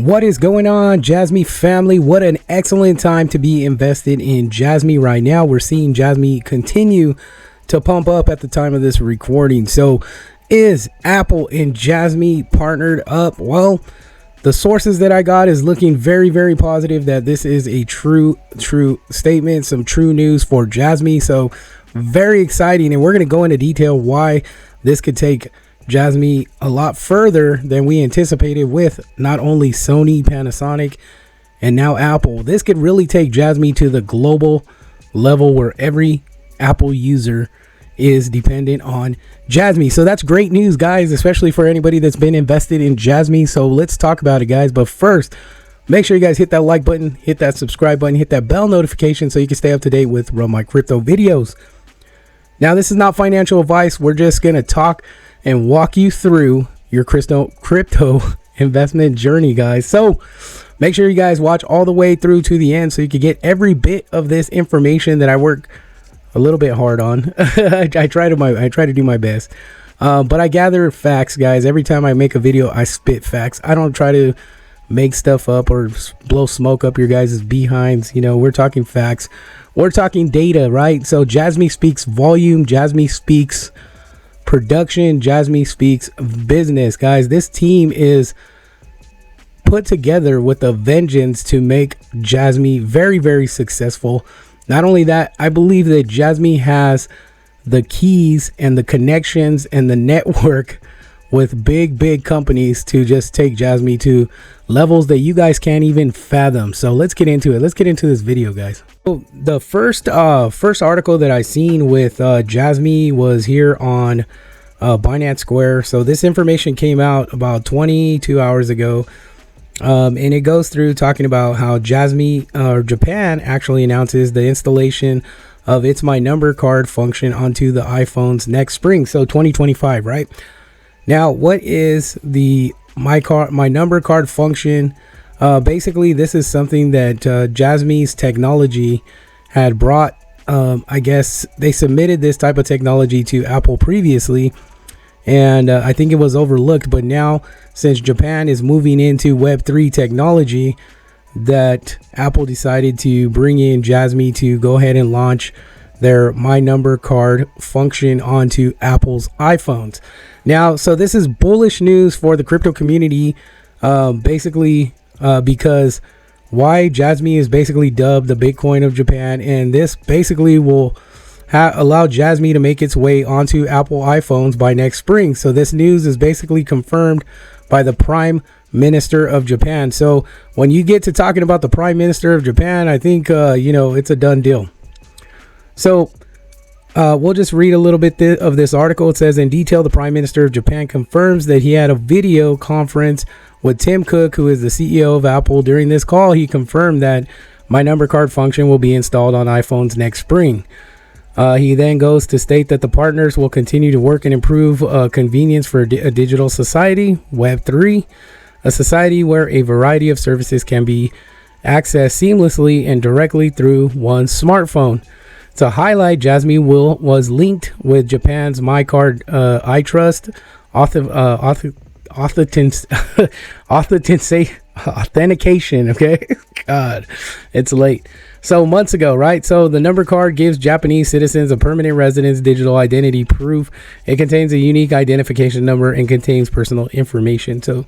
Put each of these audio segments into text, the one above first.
What is going on, Jasmy family? What an excellent time to be invested in Jasmy right now. We're seeing Jasmy continue to pump up at the time of this recording. So is Apple and Jasmy partnered up? Well, the sources that I got is looking very, very positive that this is a true statement, some true news for Jasmy. So very exciting, and we're going to go into detail why this could take Jasmy a lot further than we anticipated with not only Sony, Panasonic, and now Apple. This could really take Jasmy to the global level where every Apple user is dependent on Jasmy. So that's great news, guys, especially for anybody that's been invested in Jasmy. So let's talk about it, guys. But first, make sure you guys hit that like button, hit that subscribe button, hit that bell notification so you can stay up to date with Run My Crypto videos. Now, this is not financial advice. We're just going to talk and walk you through your crypto investment journey, guys. So make sure you guys watch all the way through to the end so you can get every bit of this information that I work a little bit hard on. I try to do my best, but I gather facts, guys. Every time I make a video, I spit facts. I don't try to make stuff up or blow smoke up your guys' behinds. You know, we're talking facts. We're talking data, right? So Jasmy speaks volume. Jasmy speaks production. Jasmy speaks business, guys. This team is put together with a vengeance to make Jasmy very, very successful. Not only that, I believe that Jasmy has the keys and the connections and the network with big companies to just take Jasmy to levels that you guys can't even fathom. So let's get into it. Let's get into this video, guys. So the first article that I seen with Jasmy was here on Binance Square. So this information came out about 22 hours ago. And it goes through talking about how Jasmy or Japan actually announces the installation of its My Number card function onto the iPhones next spring. So 2025, right? Now, what is the My Number card function? Basically, this is something that Jasmy's technology had brought. I guess they submitted this type of technology to Apple previously, and I think it was overlooked. But now, since Japan is moving into Web3 technology, that Apple decided to bring in Jasmy to go ahead and launch their My Number card function onto Apple's iPhones. Now, so this is bullish news for the crypto community, because why Jasmy is basically dubbed the Bitcoin of Japan, and this basically will allow Jasmy to make its way onto Apple iPhones by next spring. So this news is basically confirmed by the Prime Minister of Japan. So when you get to talking about the Prime Minister of Japan, I think it's a done deal. So we'll just read a little bit of this article. It says, in detail, the Prime Minister of Japan confirms that he had a video conference with Tim Cook, who is the CEO of Apple. During this call, he confirmed that My Number card function will be installed on iPhones next spring. He then goes to state that the partners will continue to work and improve convenience for a digital society, Web3, a society where a variety of services can be accessed seamlessly and directly through one smartphone. To highlight, Jasmy was linked with Japan's MyCard iTrust authentication. Okay, God, it's late. So months ago, right? So the number card gives Japanese citizens a permanent residence digital identity proof. It contains a unique identification number and contains personal information. So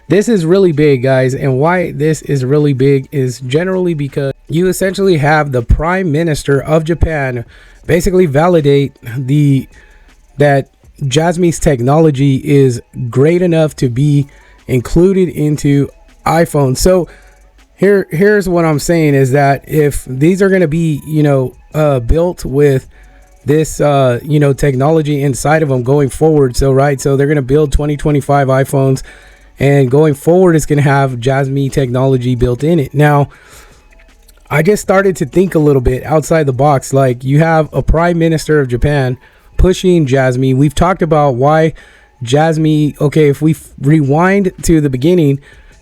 this is really big, guys. And why this is really big is generally because you essentially have the Prime Minister of Japan basically validate that Jasmy's technology is great enough to be included into iPhone. So here's what I'm saying is that if these are going to be, built with this, technology inside of them going forward. So, right. So they're going to build 2025 iPhones, and going forward, it's going to have Jasmy technology built in it. Now, I just started to think a little bit outside the box. Like, you have a Prime Minister of Japan pushing Jasmy. We've talked about why Jasmy. Okay, if we rewind to the beginning,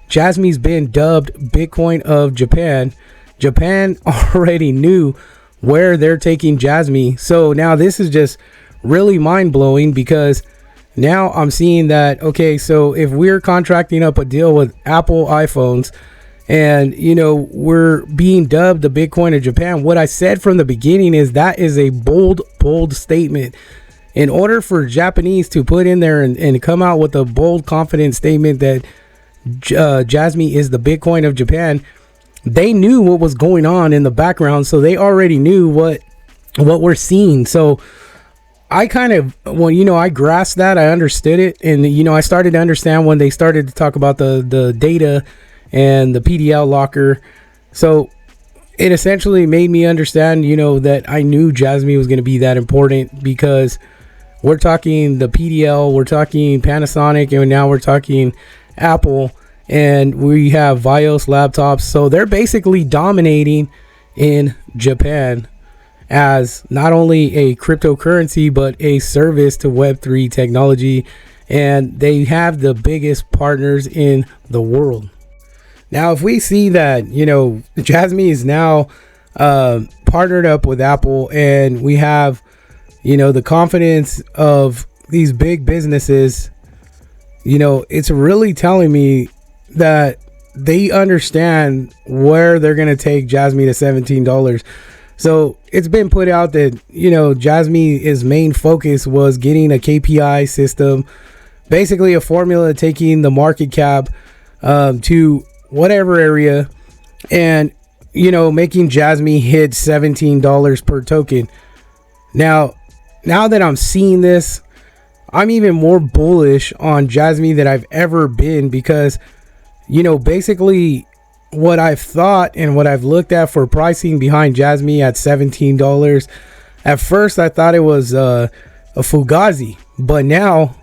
Jasmy's been dubbed Bitcoin of Japan. Japan already knew where they're taking Jasmy. So now this is just really mind-blowing because Now I'm seeing that, okay, so if we're contracting up a deal with Apple iPhones, and we're being dubbed the Bitcoin of Japan, what I said from the beginning is that is a bold statement. In order for Japanese to put in there and come out with a bold, confident statement that Jasmy is the Bitcoin of Japan, they knew what was going on in the background, so they already knew what we're seeing. So I kind of, I grasped that, I understood it, and I started to understand when they started to talk about the data and the PDL locker. So it essentially made me understand, that I knew Jasmy was going to be that important, because we're talking the PDL, we're talking Panasonic, and now we're talking Apple, and we have Vios laptops. So they're basically dominating in Japan as not only a cryptocurrency, but a service to Web3 technology. And they have the biggest partners in the world. Now, if we see that, Jasmy is now partnered up with Apple, and we have, the confidence of these big businesses, it's really telling me that they understand where they're going to take Jasmy to $17. So it's been put out that, Jasmy's main focus was getting a KPI system, basically a formula taking the market cap to whatever area, and making Jasmy hit $17 per token. Now that I'm seeing this, I'm even more bullish on Jasmy than I've ever been, because basically what I've thought and what I've looked at for pricing behind Jasmy at $17, at first I thought it was a fugazi, but now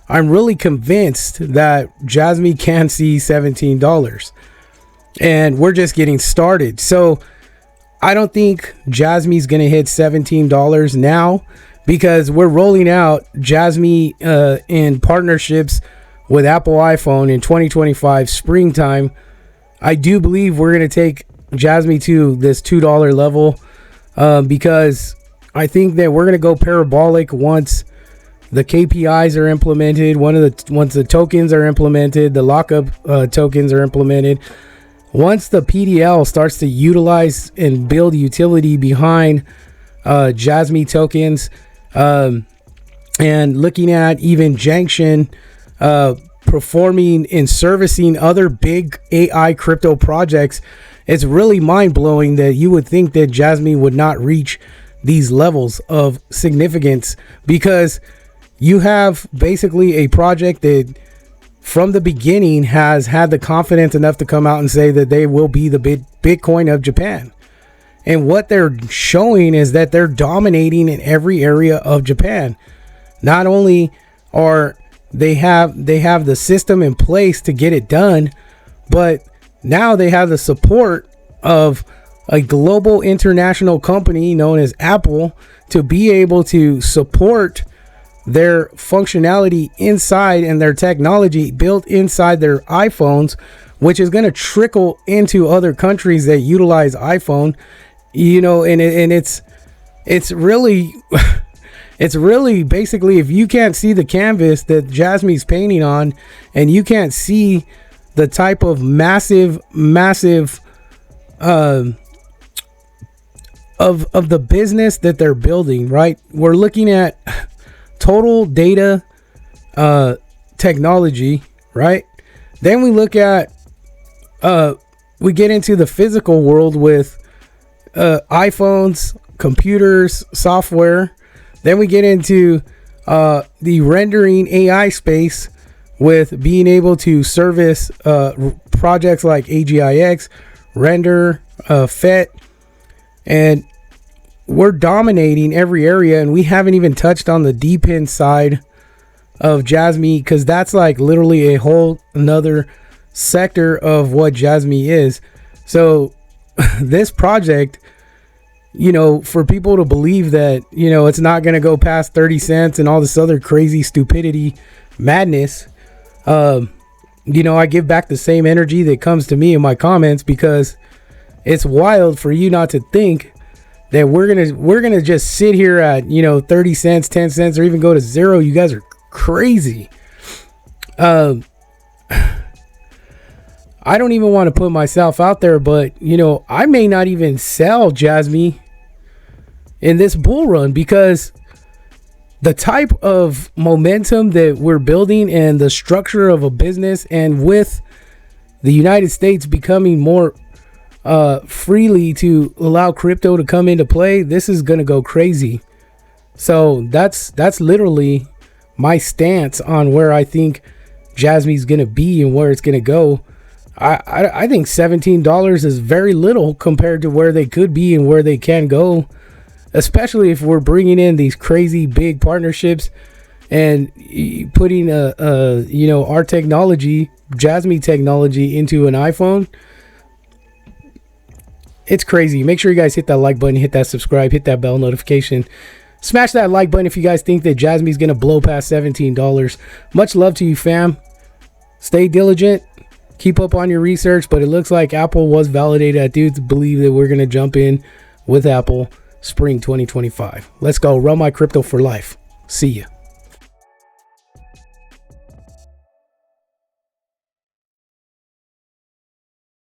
I'm really convinced that Jasmy can see $17, and we're just getting started. So I don't think Jasmy's going to hit $17 now, because we're rolling out Jasmy in partnerships with Apple iPhone in 2025 springtime. I do believe we're going to take Jasmy to this $2 level, because I think that we're going to go parabolic once the KPIs are implemented, once the tokens are implemented, the lockup tokens are implemented. Once the PDL starts to utilize and build utility behind Jasmy tokens, and looking at even Junction performing and servicing other big AI crypto projects, it's really mind-blowing that you would think that Jasmy would not reach these levels of significance, because you have basically a project that from the beginning has had the confidence enough to come out and say that they will be the Bitcoin of Japan. And what they're showing is that they're dominating in every area of Japan. Not only are they have the system in place to get it done, but now they have the support of a global international company known as Apple to be able to support their functionality inside and their technology built inside their iPhones, which is going to trickle into other countries that utilize iPhone, and it's really it's really basically, if you can't see the canvas that Jasmy's painting on, and you can't see the type of massive of the business that they're building, right? We're looking at total data technology, right? Then we look at we get into the physical world with iPhones, computers, software. Then we get into the rendering AI space with being able to service projects like AGIX, Render, FET, and we're dominating every area, and we haven't even touched on the deep end side of Jasmy, because that's like literally a whole another sector of what Jasmy is. So this project, for people to believe that, it's not going to go past 30 cents and all this other crazy stupidity madness, I give back the same energy that comes to me in my comments, because it's wild for you not to think that we're gonna just sit here at 30 cents, 10 cents, or even go to zero. You guys are crazy. I don't even want to put myself out there, but you know, I may not even sell Jasmy in this bull run, because the type of momentum that we're building and the structure of a business, and with the United States becoming more freely to allow crypto to come into play, this is going to go crazy. So that's literally my stance on where I think Jasmy's going to be and where it's going to go. I think $17 is very little compared to where they could be and where they can go, especially if we're bringing in these crazy big partnerships and putting you know, our technology, Jasmy technology, into an iPhone. It's crazy. Make sure you guys hit that like button, hit that subscribe, hit that bell notification. Smash that like button if you guys think that Jasmy's going to blow past $17. Much love to you, fam. Stay diligent. Keep up on your research, but it looks like Apple was validated. I do believe that we're going to jump in with Apple spring 2025. Let's go. Run my crypto for life. See ya.